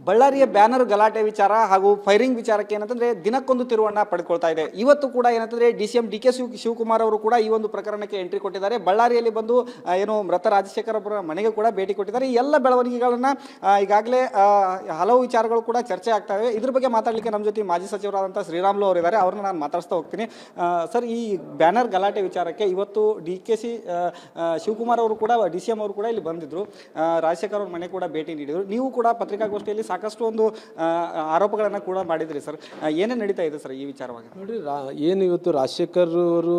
ಬಳ್ಳಾರಿಯ ಬ್ಯಾನರ್ ಗಲಾಟೆ ವಿಚಾರ ಹಾಗೂ ಫೈರಿಂಗ್ ವಿಚಾರಕ್ಕೆ ಏನಂತಂದ್ರೆ ದಿನಕ್ಕೊಂದು ತಿರುವನ್ನ ಪಡೆದುಕೊಳ್ತಾ ಇದೆ. ಇವತ್ತು ಕೂಡ ಏನಂತಂದ್ರೆ ಡಿ.ಸಿ.ಎಂ ಡಿ.ಕೆ ಶಿವಕುಮಾರ್ ಅವರು ಕೂಡ ಈ ಒಂದು ಪ್ರಕರಣಕ್ಕೆ ಎಂಟ್ರಿ ಕೊಟ್ಟಿದ್ದಾರೆ. ಬಳ್ಳಾರಿಯಲ್ಲಿ ಬಂದು ಏನು ಮೃತ ರಾಜಶೇಖರ್ ಅವರ ಮನೆಗೆ ಕೂಡ ಭೇಟಿ ಕೊಟ್ಟಿದ್ದಾರೆ. ಈ ಎಲ್ಲ ಬೆಳವಣಿಗೆಗಳನ್ನ ಈಗಾಗಲೇ ಹಲವು ವಿಚಾರಗಳು ಕೂಡ ಚರ್ಚೆ ಆಗ್ತವೆ. ಇದ್ರ ಬಗ್ಗೆ ಮಾತಾಡಲಿಕ್ಕೆ ನಮ್ಮ ಜೊತೆ ಮಾಜಿ ಸಚಿವರಾದಂಥ ಶ್ರೀರಾಮುಲು ಅವರು ಇದ್ದಾರೆ. ಅವ್ರನ್ನ ನಾನು ಮಾತಾಡ್ತಾ ಹೋಗ್ತೀನಿ. ಸರ್, ಈ ಬ್ಯಾನರ್ ಗಲಾಟೆ ವಿಚಾರಕ್ಕೆ ಇವತ್ತು ಡಿ.ಕೆ ಶಿವಕುಮಾರ್ ಅವರು ಕೂಡ ಡಿ.ಸಿ.ಎಂ ಅವರು ಕೂಡ ಇಲ್ಲಿ ಬಂದಿದ್ರು. ರಾಜಶೇಖರ್ ಅವ್ರ ಮನೆ ಕೂಡ ಭೇಟಿ ನೀಡಿದರು. ನೀವು ಕೂಡ ಪತ್ರಿಕಾಗೋಷ್ಠಿಯಲ್ಲಿ ಸಾಕಷ್ಟು ಒಂದು ಆರೋಪಗಳನ್ನು ಕೂಡ ಮಾಡಿದ್ರಿ ಸರ್. ಏನೇ ನಡೀತಾ ಇದೆ ಸರ್ ಈ ವಿಚಾರವಾಗಿ? ನೋಡಿ, ಏನು ಇವತ್ತು ರಾಜಶೇಖರ್ ಅವರು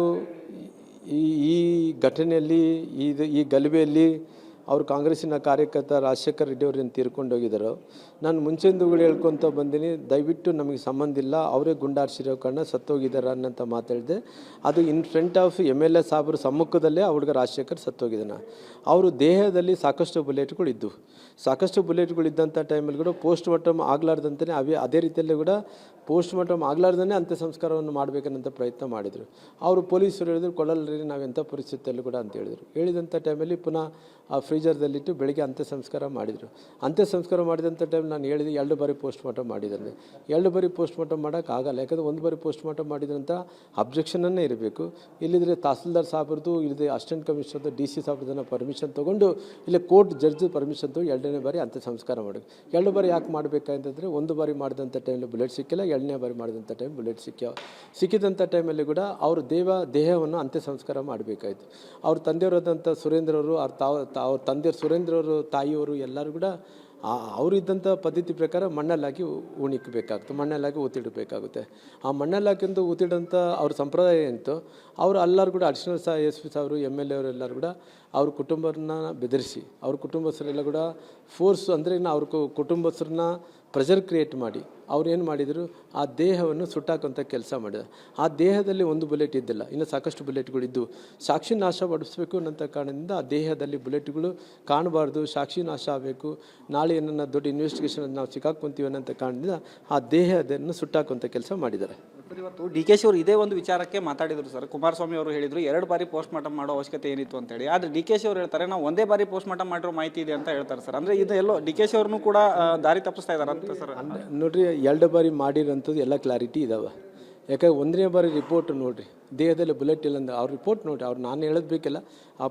ಈ ಘಟನೆಯಲ್ಲಿ ಈ ಗಲಭೆಯಲ್ಲಿ ಅವರು ಕಾಂಗ್ರೆಸ್ಸಿನ ಕಾರ್ಯಕರ್ತ ರಾಜಶೇಖರ್ ರೆಡ್ಡಿ ಅವ್ರನ್ನ ತೀರ್ಕೊಂಡು ಹೋಗಿದ್ದಾರೆ. ನಾನು ಮುಂಚೆಂದುಗಳು ಹೇಳ್ಕೊತ ಬಂದೀನಿ, ದಯವಿಟ್ಟು ನಮಗೆ ಸಂಬಂಧ ಇಲ್ಲ, ಅವರೇ ಗುಂಡಾರಿಸಿರೋ ಕಾರಣ ಸತ್ತೋಗಿದ್ದಾರೆ ಅನ್ನೋಂಥ ಮಾತಾಡಿದೆ. ಅದು ಇನ್ ಫ್ರಂಟ್ ಆಫ್ MLA ಸಾಬ್ರ ಸಮ್ಮುಖದಲ್ಲೇ ಆ ಹುಡುಗ ರಾಜಶೇಖರ್ ಸತ್ತೋಗಿದ್ದಾನೆ. ಅವರು ದೇಹದಲ್ಲಿ ಸಾಕಷ್ಟು ಬುಲೆಟ್ಗಳು ಇದ್ದವು. ಸಾಕಷ್ಟು ಬುಲೆಟ್ಗಳು ಇದ್ದಂಥ ಟೈಮಲ್ಲಿ ಕೂಡ ಪೋಸ್ಟ್ ಮಾರ್ಟಮ್ ಆಗಲಾರ್ದಂತೆ ಅದೇ ರೀತಿಯಲ್ಲಿ ಕೂಡ ಪೋಸ್ಟ್ ಮಾರ್ಟಮ್ ಆಗಲಾರ್ದೇ ಅಂತ್ಯ ಸಂಸ್ಕಾರವನ್ನು ಮಾಡಬೇಕನ್ನಂಥ ಪ್ರಯತ್ನ ಮಾಡಿದರು. ಅವರು ಪೊಲೀಸರು ಹೇಳಿದ್ರು, ಕೊಡಲ್ರಿ ನಾವು ಎಂಥ ಪರಿಸ್ಥಿತಿಯಲ್ಲೂ ಕೂಡ ಅಂತ ಹೇಳಿದರು. ಹೇಳಿದಂಥ ಟೈಮಲ್ಲಿ ಪುನಃ ಆ ಫ್ರೀಜರ್ದಲ್ಲಿಟ್ಟು ಬೆಳಗ್ಗೆ ಅಂತ್ಯ ಸಂಸ್ಕಾರ ಮಾಡಿದರು. ಅಂತ್ಯ ಸಂಸ್ಕಾರ ಮಾಡಿದಂಥ ಟೈಮ್ ನಾನು ಹೇಳಿದೆ 2 ಬಾರಿ ಪೋಸ್ಟ್ ಮಾರ್ಟಮ್ ಮಾಡಿದ್ದಾನೆ. 2 ಬಾರಿ ಪೋಸ್ಟ್ ಮಾರ್ಟಮ್ ಮಾಡೋಕ್ಕಾಗಲ್ಲ, ಯಾಕಂದರೆ 1 ಬಾರಿ ಪೋಸ್ಟ್ ಮಾರ್ಟಮ್ ಮಾಡಿದ್ರಂಥ ಅಬ್ಜೆಕ್ಷನನ್ನೇ ಇರಬೇಕು. ಇಲ್ಲಿದ್ರೆ ತಹಸೀಲ್ದಾರ್ ಸಾಬ್ರದ್ದು, ಇಲ್ಲದೆ ಅಸಿಸ್ಟೆಂಟ್ ಕಮಿಷನರ್ದು, DC ಸಾಬ್ರದನ್ನ ಪರ್ಮಿಷನ್ ತೊಗೊಂಡು ಇಲ್ಲಿ ಕೋರ್ಟ್ ಜಡ್ಜ್ ಪರ್ಮಿಷನ್ ತೊಗೊಂಡು 2ನೇ ಬಾರಿ ಅಂತ್ಯ ಸಂಸ್ಕಾರ ಮಾಡಿ. 2 ಬಾರಿ ಯಾಕೆ ಮಾಡಬೇಕಂತಂದರೆ 1 ಬಾರಿ ಮಾಡಿದಂಥ ಟೈಮಲ್ಲಿ ಬುಲೆಟ್ ಸಿಕ್ಕಿಲ್ಲ, 2ನೇ ಬಾರಿ ಮಾಡಿದಂಥ ಟೈಮ್ ಬುಲೆಟ್ ಸಿಕ್ಕಿದಂಥ ಟೈಮಲ್ಲಿ ಕೂಡ ಅವರು ದೇಹವನ್ನು ಅಂತ್ಯ ಸಂಸ್ಕಾರ ಮಾಡಬೇಕಾಯಿತು. ಅವ್ರ ತಂದೆಯವರಾದಂಥ ಸುರೇಂದ್ರ ಅವರು, ಅವ್ರ ತಂದೆಯವರು ಸುರೇಂದ್ರ ಅವರು, ತಾಯಿಯವರು ಎಲ್ಲರೂ ಕೂಡ ಅವರಿದ್ದಂಥ ಪದ್ಧತಿ ಪ್ರಕಾರ ಮಣ್ಣಲ್ಲಾಕಿ ಉಣಿಕಬೇಕಾಗುತ್ತೆ, ಮಣ್ಣಲ್ಲಾಕಿ ಊತಿಡಬೇಕಾಗುತ್ತೆ. ಆ ಮಣ್ಣಲ್ಲಾಕಿಂದು ಊತಿಡೋಂಥ ಅವ್ರ ಸಂಪ್ರದಾಯ ಏನಿತ್ತು, ಅವರು ಎಲ್ಲರೂ ಕೂಡ ಅಡಿಷನಲ್ SP ಸಾವರು, MLA ಅವರೆಲ್ಲರೂ ಕೂಡ ಅವ್ರ ಕುಟುಂಬರನ್ನ ಬೆದರಿಸಿ, ಅವ್ರ ಕುಟುಂಬಸ್ಥರೆಲ್ಲ ಕೂಡ ಫೋರ್ಸ್ ಅಂದರೆ ಅವ್ರ ಕುಟುಂಬಸ್ಥರನ್ನ ಪ್ರೆಷರ್ ಕ್ರಿಯೇಟ್ ಮಾಡಿ ಅವ್ರು ಏನು ಮಾಡಿದರು, ಆ ದೇಹವನ್ನು ಸುಟ್ಟಾಕುವಂಥ ಕೆಲಸ ಮಾಡಿದ. ಆ ದೇಹದಲ್ಲಿ 1 ಬುಲೆಟ್ ಇದ್ದಿಲ್ಲ, ಇನ್ನು ಸಾಕಷ್ಟು ಬುಲೆಟ್ಗಳಿದ್ದು. ಸಾಕ್ಷಿ ನಾಶ ಪಡಿಸಬೇಕು ಅನ್ನೋಂಥ ಕಾರಣದಿಂದ ಆ ದೇಹದಲ್ಲಿ ಬುಲೆಟ್ಗಳು ಕಾಣಬಾರ್ದು, ಸಾಕ್ಷಿ ನಾಶ ಆಗಬೇಕು, ನಾಳೆ ಏನನ್ನ ದೊಡ್ಡ ಇನ್ವೆಸ್ಟಿಗೇಷನ್ ನಾವು ಸಿಕ್ಕಾಕೊಂತೀವಿ ಅನ್ನೋಂಥ ಕಾರಣದಿಂದ ಆ ದೇಹದನ್ನು ಸುಟ್ಟಾಕುವಂಥ ಕೆಲಸ ಮಾಡಿದ್ದಾರೆ. ಇವತ್ತು ಡಿ.ಕೆ ಅವರು ಇದೇ ಒಂದು ವಿಚಾರಕ್ಕೆ ಮಾತಾಡಿದರು ಸರ್. ಕುಮಾರಸ್ವಾಮಿ ಅವರು ಹೇಳಿದರು 2 ಬಾರಿ ಪೋಸ್ಟ್ ಮಾರ್ಟಮ್ ಮಾಡೋ ಅವಶ್ಯಕತೆ ಏನಿತ್ತು ಅಂತೇಳಿ. ಆದರೆ ಡಿ.ಕೆ ಅವರು ಹೇಳ್ತಾರೆ ನಾವು 1 ಬಾರಿ ಪೋಸ್ಟ್ ಮಾರ್ಟಮ್ ಮಾಡಿರೋ ಮಾಹಿತಿ ಇದೆ ಅಂತ ಹೇಳ್ತಾರೆ ಸರ್. ಅಂದರೆ ಇದು ಎಲ್ಲೋ ಡಿ.ಕೆ ಅವ್ರನ್ನೂ ಕೂಡ ದಾರಿ ತಪ್ಪಿಸ್ತಾ ಇದ್ದಾರೆ ಅಂತ ಸರ್. ನೋಡ್ರಿ, 2 ಬಾರಿ ಮಾಡಿರೋಂಥದ್ದು ಎಲ್ಲ ಕ್ಲಾರಿಟಿ ಇದಾವೆ. ಯಾಕಂದ್ರೆ 1ನೇ ಬಾರಿ ರಿಪೋರ್ಟ್ ನೋಡಿರಿ, ದೇಹದಲ್ಲಿ ಬುಲೆಟ್ ಇಲ್ಲ ಅಂದ್ರೆ ಅವ್ರ ರಿಪೋರ್ಟ್ ನೋಡಿ, ಅವ್ರು ನಾನು ಹೇಳೋದು ಬೇಕಿಲ್ಲ. ಆ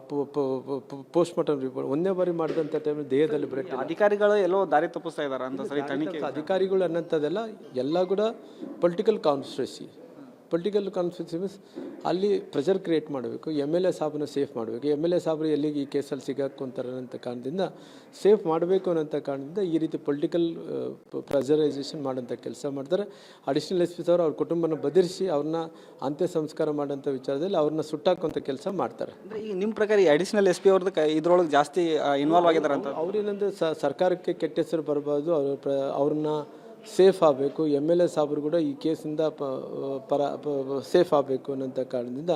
ಪೋಸ್ಟ್ ಮಾರ್ಟಮ್ ರಿಪೋರ್ಟ್ 1ನೇ ಬಾರಿ ಮಾಡಿದಂಥ ಟೈಮಲ್ಲಿ ದೇಹದಲ್ಲಿ ಬುಲೆಟ್. ಅಧಿಕಾರಿಗಳು ಎಲ್ಲೋ ದಾರಿ ತಪ್ಪಿಸ್ತಾ ಇದ್ದಾರೆ ಅಂತ ಸರಿ. ತನಿಖೆ ಅಧಿಕಾರಿಗಳು ಅನ್ನೋಂಥದ್ದೆಲ್ಲ ಎಲ್ಲ ಕೂಡ ಪೊಲಿಟಿಕಲ್ ಕಾನ್ಸ್ಪಿರಸಿ ಮೀನ್ಸ್ ಅಲ್ಲಿ ಪ್ರೆಷರ್ ಕ್ರಿಯೇಟ್ ಮಾಡಬೇಕು, MLA ಸಾಬ್ರನ್ನ ಸೇಫ್ ಮಾಡಬೇಕು. MLA ಸಾಬ್ರು ಎಲ್ಲಿಗೆ ಈ ಕೇಸಲ್ಲಿ ಸಿಗಾಕೊಂತಾರೆ ಅನ್ನೋಂಥ ಕಾರಣದಿಂದ ಸೇಫ್ ಮಾಡಬೇಕು ಅನ್ನೋಂಥ ಕಾರಣದಿಂದ ಈ ರೀತಿ ಪೊಲಿಟಿಕಲ್ ಪ್ರೆಷರೈಸೇಷನ್ ಮಾಡೋಂಥ ಕೆಲಸ ಮಾಡ್ತಾರೆ. ಅಡಿಷನಲ್ SP ಸಾವ್ರು ಅವ್ರ ಕುಟುಂಬನ ಬದಿರಿಸಿ ಅವ್ರನ್ನ ಅಂತ್ಯ ಸಂಸ್ಕಾರ ಮಾಡೋಂಥ ವಿಚಾರದಲ್ಲಿ ಅವ್ರನ್ನ ಸುಟ್ಟಾಕುವಂಥ ಕೆಲಸ ಮಾಡ್ತಾರೆ. ಅಂದರೆ ಈಗ ನಿಮ್ಮ ಪ್ರಕಾರ ಈ ಅಡಿಷನಲ್ SP ಅವ್ರದ್ದು ಇದ್ರೊಳಗೆ ಜಾಸ್ತಿ ಇನ್ವಾಲ್ವ್ ಆಗಿದ್ದಾರೆ ಅಂತ? ಅವ್ರೇನಂದ್ರೆ ಸರ್ಕಾರಕ್ಕೆ ಕೆಟ್ಟ ಹೆಸರು ಬರಬಾರ್ದು, ಅವ್ರನ್ನ ಸೇಫ್ ಆಗಬೇಕು, MLA ಸಾಬ್ರು ಕೂಡ ಈ ಕೇಸಿಂದ ಸೇಫ್ ಆಗಬೇಕು ಅನ್ನೋಂಥ ಕಾರಣದಿಂದ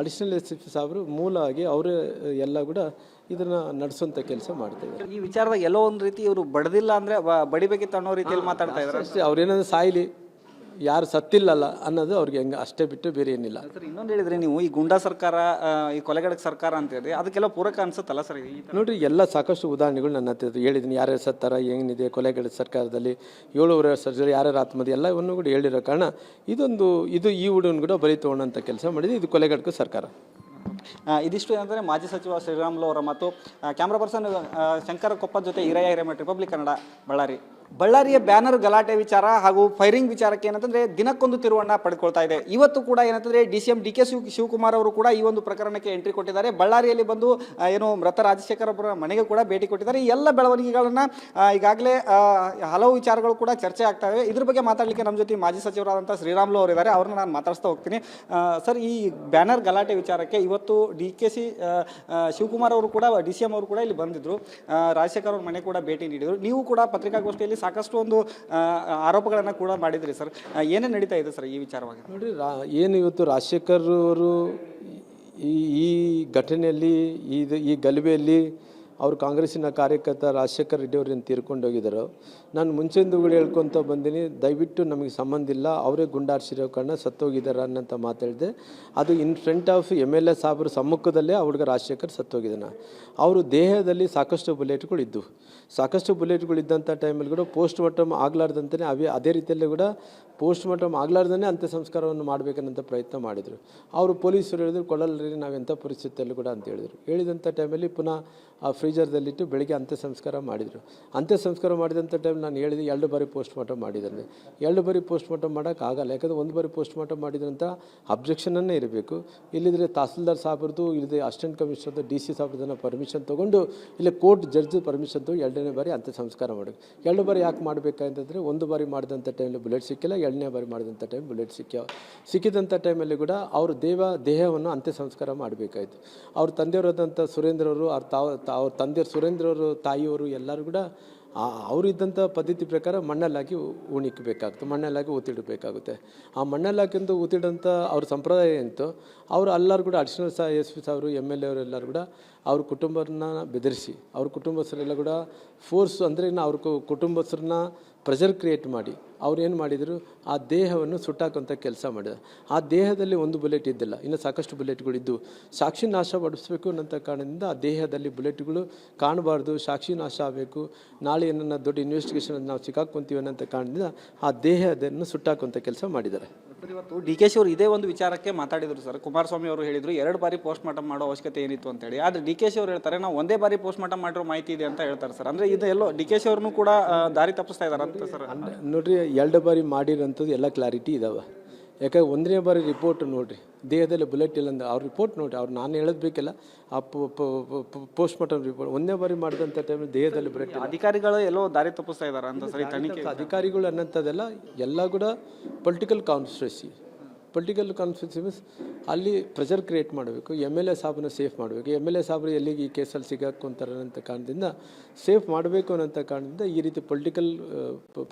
ಅಡಿಷನಲ್ SP ಸಾಬ್ರು ಮೂಲವಾಗಿ ಅವರೇ ಎಲ್ಲ ಕೂಡ ಇದನ್ನು ನಡೆಸುವಂಥ ಕೆಲಸ ಮಾಡ್ತಾಯಿದ್ದಾರೆ. ಈ ವಿಚಾರದಾಗ ಎಲ್ಲೋ ಒಂದು ರೀತಿ ಇವರು ಬಡದಿಲ್ಲ ಅಂದರೆ ಬಡಿಬೇಕಿತ್ತು ಅನ್ನೋ ರೀತಿಯಲ್ಲಿ ಮಾತಾಡ್ತಾ ಇದ್ದಾರೆ ಅಷ್ಟೇ. ಅವ್ರೇನಾದ್ರು ಸಾಯ್ಲಿ, ಯಾರು ಸತ್ತಿಲ್ಲಲ್ಲ ಅನ್ನೋದು ಅವ್ರಿಗೆ ಹೆಂಗೆ ಅಷ್ಟೇ ಬಿಟ್ಟು ಬೇರೆ ಏನಿಲ್ಲ ಸರ್. ಇನ್ನೊಂದು ಹೇಳಿದ್ರೆ ನೀವು ಈ ಗುಂಡಾ ಸರ್ಕಾರ, ಈ ಕೊಲೆಗಡಕ ಸರ್ಕಾರ ಅಂತ ಹೇಳಿದ್ರೆ ಅದಕ್ಕೆಲ್ಲ ಪೂರಕ ಅನ್ಸುತ್ತಲ್ಲ ಸರ್? ನೋಡಿರಿ, ಎಲ್ಲ ಸಾಕಷ್ಟು ಉದಾಹರಣೆಗಳು ನನ್ನ ಹತ್ರ ಹೇಳಿದ್ದೀನಿ. ಯಾರ್ಯಾರು ಸತ್ತಾರ, ಏನಿದೆ ಕೊಲೆಗಡಕ ಸರ್ಕಾರದಲ್ಲಿ 7 ಸರ್ಜರಿ ಯಾರ್ಯಾರು ಆತ್ಮಹತ್ಯೆ ಎಲ್ಲವನ್ನು ಕೂಡ ಹೇಳಿರೋ ಕಾರಣ ಇದು ಈ ಹುಡುಗನ ಕೂಡ ಬಲಿ ತೊಗೊಳ್ಳೋಂಥ ಕೆಲಸ ಮಾಡಿದೆ. ಇದು ಕೊಲೆಗಡಕ ಸರ್ಕಾರ. ಇದಿಷ್ಟು ಏನಂದರೆ ಮಾಜಿ ಸಚಿವ ಶ್ರೀರಾಮುಲು ಅವರ ಮತ್ತು ಕ್ಯಾಮ್ರಾ ಪರ್ಸನ್ ಶಂಕರ ಕೊಪ್ಪದ ಜೊತೆ ಹಿರಯ್ಯ ಹಿರೇಮಠ, ರಿಪಬ್ಲಿಕ್ ಕನ್ನಡ, ಬಳ್ಳಾರಿ. ಬಳ್ಳಾರಿಯ ಬ್ಯಾನರ್ ಗಲಾಟೆ ವಿಚಾರ ಹಾಗೂ ಫೈರಿಂಗ್ ವಿಚಾರಕ್ಕೆ ಏನಂತಂದ್ರೆ ದಿನಕ್ಕೊಂದು ತಿರುವನ್ನ ಪಡೆದುಕೊಳ್ತಾ ಇದೆ. ಇವತ್ತು ಕೂಡ ಏನಂತಂದ್ರೆ ಡಿ.ಸಿ.ಎಂ ಡಿ.ಕೆ ಶಿವಕುಮಾರ್ ಅವರು ಕೂಡ ಈ ಒಂದು ಪ್ರಕರಣಕ್ಕೆ ಎಂಟ್ರಿ ಕೊಟ್ಟಿದ್ದಾರೆ. ಬಳ್ಳಾರಿಯಲ್ಲಿ ಬಂದು ಏನು ಮೃತ ರಾಜಶೇಖರ್ ಅವರ ಮನೆಗೆ ಕೂಡ ಭೇಟಿ ಕೊಟ್ಟಿದ್ದಾರೆ. ಈ ಎಲ್ಲ ಬೆಳವಣಿಗೆಗಳನ್ನ ಈಗಾಗಲೇ ಹಲವು ವಿಚಾರಗಳು ಕೂಡ ಚರ್ಚೆ ಆಗ್ತವೆ. ಇದ್ರ ಬಗ್ಗೆ ಮಾತಾಡಲಿಕ್ಕೆ ನಮ್ಮ ಜೊತೆ ಮಾಜಿ ಸಚಿವರಾದಂಥ ಶ್ರೀರಾಮುಲು ಅವರು ಇದ್ದಾರೆ. ಅವ್ರನ್ನ ನಾನು ಮಾತಾಡ್ತಾ ಹೋಗ್ತೀನಿ. ಸರ್, ಈ ಬ್ಯಾನರ್ ಗಲಾಟೆ ವಿಚಾರಕ್ಕೆ ಇವತ್ತು ಡಿ.ಕೆ ಶಿವಕುಮಾರ್ ಅವರು ಕೂಡ ಡಿ.ಸಿ.ಎಂ ಅವರು ಕೂಡ ಇಲ್ಲಿ ಬಂದಿದ್ರು. ರಾಜಶೇಖರ್ ಅವ್ರ ಮನೆ ಕೂಡ ಭೇಟಿ ನೀಡಿದರು. ನೀವು ಕೂಡ ಪತ್ರಿಕಾಗೋಷ್ಠಿಯಲ್ಲಿ ಸಾಕಷ್ಟು ಒಂದು ಆರೋಪಗಳನ್ನು ಕೂಡ ಮಾಡಿದ್ರಿ ಸರ್. ಏನೇ ನಡೀತಾ ಇದೆ ಸರ್ ಈ ವಿಚಾರವಾಗಿ? ನೋಡಿರಿ, ಏನು ಇವತ್ತು ರಾಜಶೇಖರ್ ಅವರು ಈ ಘಟನೆಯಲ್ಲಿ ಈ ಗಲಭೆಯಲ್ಲಿ ಅವ್ರ ಕಾಂಗ್ರೆಸ್ಸಿನ ಕಾರ್ಯಕರ್ತ ರಾಜಶೇಖರ್ ರೆಡ್ಡಿ ಅವ್ರನ್ನ ತೀರ್ಕೊಂಡು ಹೋಗಿದ್ದಾರೆ. ನಾನು ಮುಂಚೆಂದುಗಳು ಹೇಳ್ಕೊತ ಬಂದೀನಿ, ದಯವಿಟ್ಟು ನಮಗೆ ಸಂಬಂಧ ಇಲ್ಲ, ಅವರೇ ಗುಂಡಾರಿಸಿರೋ ಕಾರಣ ಸತ್ತೋಗಿದ್ದಾರೆ ಅನ್ನೋಂಥ ಮಾತಾಡಿದೆ. ಅದು ಇನ್ ಫ್ರಂಟ್ ಆಫ್ MLA ಸಾಬ್ರ ಸಮ್ಮುಖದಲ್ಲೇ ಆ ಹುಡುಗ ರಾಜಶೇಖರ್ ಸತ್ತೋಗಿದ್ದಾನೆ. ಅವರು ದೇಹದಲ್ಲಿ ಸಾಕಷ್ಟು ಬುಲೆಟ್ಗಳು ಇದ್ದವು. ಸಾಕಷ್ಟು ಬುಲೆಟ್ಗಳು ಇದ್ದಂಥ ಟೈಮಲ್ಲಿ ಕೂಡ ಪೋಸ್ಟ್ ಮಾರ್ಟಮ್ ಆಗಲಾರ್ದಂತೆ ಅದೇ ರೀತಿಯಲ್ಲೇ ಕೂಡ ಪೋಸ್ಟ್ ಮಾರ್ಟಮ್ ಆಗಲಾರ್ದೇ ಅಂತ್ಯ ಸಂಸ್ಕಾರವನ್ನು ಮಾಡಬೇಕನ್ನಂಥ ಪ್ರಯತ್ನ ಮಾಡಿದರು. ಅವರು ಪೊಲೀಸರು ಹೇಳಿದ್ರು ಕೊಡಲ್ರಿ ನಾವೆಂಥ ಪರಿಸ್ಥಿತಿಯಲ್ಲೂ ಕೂಡ ಅಂತ ಹೇಳಿದಂಥ ಟೈಮಲ್ಲಿ ಪುನಃ ಆ ಫ್ರೀಜರ್ದಲ್ಲಿಟ್ಟು ಬೆಳಗ್ಗೆ ಅಂತ್ಯ ಸಂಸ್ಕಾರ ಮಾಡಿದರು. ಅಂತ್ಯ ಸಂಸ್ಕಾರ ಮಾಡಿದಂಥ ಟೈಮ್ ನಾನು ಹೇಳಿದೆ 2 ಬಾರಿ ಪೋಸ್ಟ್ ಮಾರ್ಟಮ್ ಮಾಡಿದ್ದಾರೆ. 2 ಬಾರಿ ಪೋಸ್ಟ್ ಮಾರ್ಟಮ್ ಮಾಡೋಕ್ಕಾಗಲ್ಲ, ಯಾಕಂದರೆ 1 ಬಾರಿ ಪೋಸ್ಟ್ ಮಾರ್ಟಮ್ ಮಾಡಿದ್ರಂಥ ಅಬ್ಜೆಕ್ಷನನ್ನೇ ಇರಬೇಕು. ಇಲ್ಲಿದ್ರೆ ತಹಸೀಲ್ದಾರ್ ಸಾಬ್ರದ್ದು, ಇಲ್ಲದೆ ಅಸಿಸ್ಟೆಂಟ್ ಕಮಿಷನರ್ದು, DC ಸಾಬ್ರದನ್ನ ಪರ್ಮಿಷನ್ ತೊಗೊಂಡು, ಇಲ್ಲಿ ಕೋರ್ಟ್ ಜಡ್ಜ್ ಪರ್ಮಿಷನ್ ತೊಗೊಂಡು 2ನೇ ಬಾರಿ ಅಂತ್ಯ ಸಂಸ್ಕಾರ ಮಾಡಬೇಕು. 2 ಬಾರಿ ಯಾಕೆ ಮಾಡಬೇಕಂತಂದರೆ 1 ಬಾರಿ ಮಾಡಿದಂಥ ಟೈಮಲ್ಲಿ ಬುಲೆಟ್ ಸಿಕ್ಕಿಲ್ಲ, 2ನೇ ಬಾರಿ ಮಾಡಿದಂಥ ಟೈಮ್ ಬುಲೆಟ್ ಸಿಕ್ಕಿದಂಥ ಟೈಮಲ್ಲಿ ಕೂಡ ಅವರು ದೇಹವನ್ನು ಅಂತ್ಯ ಸಂಸ್ಕಾರ ಮಾಡಬೇಕಾಯಿತು. ಅವ್ರ ತಂದೆಯವರಾದಂಥ ಸುರೇಂದ್ರವರು, ಅವ್ರ ತಂದೆಯವರು ಸುರೇಂದ್ರವರು ತಾಯಿಯವರು ಎಲ್ಲರೂ ಕೂಡ ಅವರಿದ್ದಂಥ ಪದ್ಧತಿ ಪ್ರಕಾರ ಮಣ್ಣಲ್ಲಾಕಿ ಉಣಿಕಬೇಕಾಗುತ್ತೆ, ಮಣ್ಣಲ್ಲಾಕಿ ಊತಿಡಬೇಕಾಗುತ್ತೆ. ಆ ಮಣ್ಣಲ್ಲಾಕಿಂದು ಊತಿಡಂಥ ಅವ್ರ ಸಂಪ್ರದಾಯ ಎಂತು, ಅವರು ಎಲ್ಲರೂ ಕೂಡ ಅಡಿಷನಲ್ SP ಸಾವರು MLA ಅವರೆಲ್ಲರೂ ಕೂಡ ಅವ್ರ ಕುಟುಂಬರನ್ನ ಬೆದರಿಸಿ, ಅವ್ರ ಕುಟುಂಬಸ್ಥರೆಲ್ಲ ಕೂಡ ಫೋರ್ಸ್ ಅಂದರೆ ಅವ್ರ ಕುಟುಂಬಸ್ಥರನ್ನ ಪ್ರೆಷರ್ ಕ್ರಿಯೇಟ್ ಮಾಡಿ ಅವ್ರು ಏನು ಮಾಡಿದರು, ಆ ದೇಹವನ್ನು ಸುಟ್ಟಾಕುವಂಥ ಕೆಲಸ ಮಾಡಿದ್ರು. ಆ ದೇಹದಲ್ಲಿ 1 ಬುಲೆಟ್ ಇದ್ದಿಲ್ಲ, ಇನ್ನು ಸಾಕಷ್ಟು ಬುಲೆಟ್ಗಳಿದ್ದು. ಸಾಕ್ಷಿ ನಾಶ ಪಡಿಸ್ಬೇಕು ಅನ್ನೋಂಥ ಕಾರಣದಿಂದ ಆ ದೇಹದಲ್ಲಿ ಬುಲೆಟ್ಗಳು ಕಾಣಬಾರ್ದು, ಸಾಕ್ಷಿ ನಾಶ ಆಗಬೇಕು, ನಾಳೆ ಏನನ್ನ ದೊಡ್ಡ ಇನ್ವೆಸ್ಟಿಗೇಷನ್ ನಾವು ಸಿಕ್ಕಾಕೊಂತೀವಿ ಅನ್ನೋಂಥ ಕಾರಣದಿಂದ ಆ ದೇಹದನ್ನು ಸುಟ್ಟಾಕುವಂಥ ಕೆಲಸ ಮಾಡಿದ್ದಾರೆ. ಇವತ್ತು DK ಶಿ ಅವರು ಇದೇ ಒಂದು ವಿಚಾರಕ್ಕೆ ಮಾತಾಡಿದರು ಸರ್. ಕುಮಾರಸ್ವಾಮಿ ಅವರು ಹೇಳಿದರು 2 ಬಾರಿ ಪೋಸ್ಟ್ ಮಾರ್ಟಮ್ ಮಾಡೋ ಅವಶ್ಯಕತೆ ಏನಿತ್ತು ಅಂತೇಳಿ. ಆದರೆ DK ಶಿ ಅವರು ಹೇಳ್ತಾರೆ ನಾವು 1 ಬಾರಿ ಪೋಸ್ಟ್ ಮಾರ್ಟಮ್ ಮಾಡಿರೋ ಮಾಹಿತಿ ಇದೆ ಅಂತ ಹೇಳ್ತಾರೆ ಸರ್. ಅಂದರೆ ಇದು ಎಲ್ಲೋ DK ಶಿ ಅವ್ರನ್ನೂ ಕೂಡ ದಾರಿ ತಪ್ಪಿಸ್ತಾ ಇದ್ದಾರೆ ಅಂತ ಸರ್. ನೋಡ್ರಿ, 2 ಬಾರಿ ಮಾಡಿರೋಂಥದ್ದು ಎಲ್ಲ ಕ್ಲಾರಿಟಿ ಇದಾವೆ. ಯಾಕಂದ್ರೆ 1ನೇ ಬಾರಿ ರಿಪೋರ್ಟ್ ನೋಡಿರಿ, ದೇಹದಲ್ಲಿ ಬುಲೆಟ್ ಇಲ್ಲ ಅಂದ್ರೆ ಅವ್ರ ರಿಪೋರ್ಟ್ ನೋಡಿರಿ, ಅವ್ರು ನಾನು ಹೇಳೋದು ಬೇಕಿಲ್ಲ. ಆ ಪೋಸ್ಟ್ ಮಾರ್ಟಮ್ ರಿಪೋರ್ಟ್ 1ನೇ ಬಾರಿ ಮಾಡಿದಂಥ ಟೈಮಲ್ಲಿ ದೇಹದಲ್ಲಿ ಬುಲೆಟ್ ಅಧಿಕಾರಿಗಳು ಎಲ್ಲೋ ದಾರಿ ತಪ್ಪಿಸ್ತಾ ಇದ್ದಾರೆ ಅಂತ ಸರಿ. ತನಿಖೆ ಅಧಿಕಾರಿಗಳು ಅನ್ನೋಂಥದ್ದೆಲ್ಲ ಎಲ್ಲ ಕೂಡ ಪೊಲಿಟಿಕಲ್ ಕಾನ್ಸ್ಪಿರಸಿ ಮೀನ್ಸ್ ಅಲ್ಲಿ ಪ್ರೆಷರ್ ಕ್ರಿಯೇಟ್ ಮಾಡಬೇಕು, MLA ಸಾಬ್ರನ್ನ ಸೇಫ್ ಮಾಡಬೇಕು. MLA ಸಾಬ್ರು ಎಲ್ಲಿಗೆ ಈ ಕೇಸಲ್ಲಿ ಸಿಗಾಕೊಂತಾರೆ ಅನ್ನೋಂಥ ಕಾರಣದಿಂದ ಸೇಫ್ ಮಾಡಬೇಕು ಅನ್ನೋಂಥ ಕಾರಣದಿಂದ ಈ ರೀತಿ ಪೊಲಿಟಿಕಲ್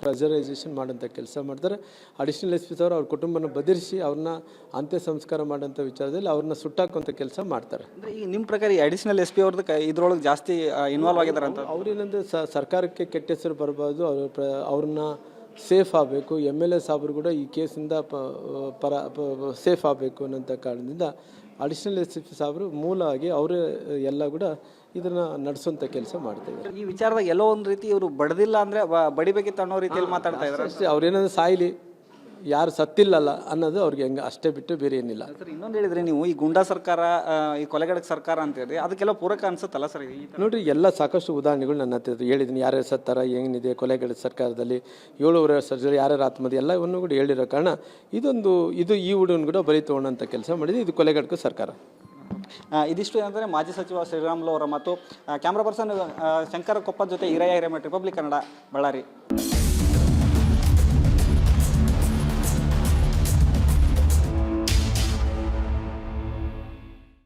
ಪ್ರೆಷರೈಸೇಷನ್ ಮಾಡೋಂಥ ಕೆಲಸ ಮಾಡ್ತಾರೆ. ಅಡಿಷನಲ್ SP ಸಾವ್ರು ಅವ್ರ ಕುಟುಂಬನ ಬದಿರಿಸಿ ಅವ್ರನ್ನ ಅಂತ್ಯ ಸಂಸ್ಕಾರ ಮಾಡೋಂಥ ವಿಚಾರದಲ್ಲಿ ಅವ್ರನ್ನ ಸುಟ್ಟಾಕುವಂಥ ಕೆಲಸ ಮಾಡ್ತಾರೆ. ಅಂದರೆ ಈಗ ನಿಮ್ಮ ಪ್ರಕಾರ ಈ ಅಡಿಷನಲ್ SP ಅವ್ರದ್ದು ಇದ್ರೊಳಗೆ ಜಾಸ್ತಿ ಇನ್ವಾಲ್ವ್ ಆಗಿದ್ದಾರೆ ಅಂತ. ಅವ್ರೇನಂದ್ರೆ ಸರ್ಕಾರಕ್ಕೆ ಕೆಟ್ಟ ಹೆಸರು ಬರಬಾರ್ದು, ಅವ್ರನ್ನ ಸೇಫ್ ಆಗಬೇಕು, MLA ಸಾಬ್ರು ಕೂಡ ಈ ಕೇಸಿಂದ ಸೇಫ್ ಆಗಬೇಕು ಅನ್ನೋಂಥ ಕಾರಣದಿಂದ ಅಡಿಷನಲ್ SP ಸಾಬ್ರು ಮೂಲವಾಗಿ ಅವರೇ ಎಲ್ಲ ಕೂಡ ಇದನ್ನು ನಡೆಸುವಂಥ ಕೆಲಸ ಮಾಡ್ತಾಯಿದ್ದಾರೆ. ಈ ವಿಚಾರದಾಗ ಎಲ್ಲೋ ಒಂದು ರೀತಿ ಇವರು ಬಡ್ದಿಲ್ಲ ಅಂದರೆ ಬಡಿಬೇಕಿತ್ತು ಅನ್ನೋ ರೀತಿಯಲ್ಲಿ ಮಾತಾಡ್ತಾ ಇದ್ದಾರೆ ಅಷ್ಟೇ. ಅವ್ರೇನಾದ್ರು ಸಾಯ್ಲಿ, ಯಾರು ಸತ್ತಿಲ್ಲಲ್ಲ ಅನ್ನೋದು ಅವ್ರಿಗೆ ಹೆಂಗೆ ಅಷ್ಟೇ ಬಿಟ್ಟು ಬೇರೆ ಏನಿಲ್ಲ ಸರ್. ಇನ್ನೊಂದು ಹೇಳಿದ್ರೆ ನೀವು ಈ ಗುಂಡಾ ಸರ್ಕಾರ, ಈ ಕೊಲೆಗಡಕ ಸರ್ಕಾರ ಅಂತ ಹೇಳಿ ಅದಕ್ಕೆಲ್ಲ ಪೂರಕ ಅನ್ಸುತ್ತಲ್ಲ ಸರ್? ನೋಡಿರಿ, ಎಲ್ಲ ಸಾಕಷ್ಟು ಉದಾಹರಣೆಗಳು ನನ್ನ ಹತ್ರ ಹೇಳಿದ್ದೀನಿ. ಯಾರ್ಯಾರು ಸತ್ತಾರ, ಏನಿದೆ ಕೊಲೆಗಡಕ ಸರ್ಕಾರದಲ್ಲಿ 7 ಸರ್ಜರಿ ಯಾರ್ಯಾರು ಆತ್ಮಹತ್ಯೆ ಎಲ್ಲವನ್ನು ಕೂಡ ಹೇಳಿರೋ ಕಾರಣ ಇದು ಈ ಹುಡುಗನ ಕೂಡ ಬಲಿ ತೊಗೊಳ್ಳೋಂಥ ಕೆಲಸ ಮಾಡಿದೆ. ಇದು ಕೊಲೆಗಡಕ ಸರ್ಕಾರ. ಇದಿಷ್ಟು ಏನಂದರೆ ಮಾಜಿ ಸಚಿವ ಶ್ರೀರಾಮುಲು ಅವರ ಮತ್ತು ಕ್ಯಾಮ್ರಾ ಪರ್ಸನ್ ಶಂಕರ ಕೊಪ್ಪದ ಜೊತೆ ಈರಯ್ಯ ಹಿರೇಮಠ, ರಿಪಬ್ಲಿಕ್ ಕನ್ನಡ, ಬಳ್ಳಾರಿ.